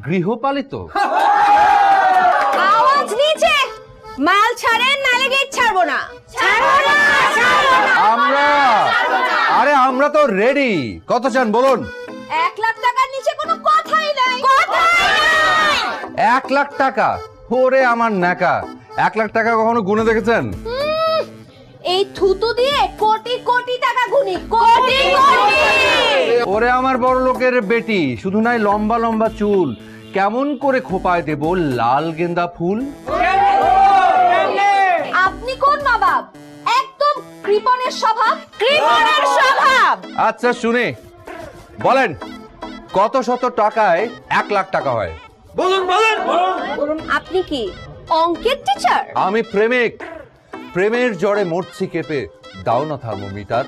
গৃহপালিত? আওয়াজ নিচে, মাল ছাড়েন নালে গেট ছাড়বো না। আমরা তো রেডি। কত চান বলুন? 1 লাখ টাকার নিচে কোনো কথাই নাই। 1 লাখ টাকা? ওরে আমার নাকা, 1 লাখ টাকা কখনো গুনে দেখেছেন? এই থুতু দিয়ে কোটি কোটি টাকা গুনি, কোটি কোটি। ওরে আমার বড় লোকের বেটি, শুধু নাই লম্বা লম্বা চুল, কেমন করে খোপায় দেব লাল গেন্দা ফুল? আপনি কোন নবাব? একদম কৃপণের স্বভাব, কৃপণের স্বভাব। আচ্ছা শুনে বলেন, কত শত টাকায় 1 লাখ টাকা হয়? আপনি কি অঙ্কের টিচার? আমি প্রেমিক, প্রেমের জ্বরে মরছি কেঁপে, দাও না থার্মোমিটার।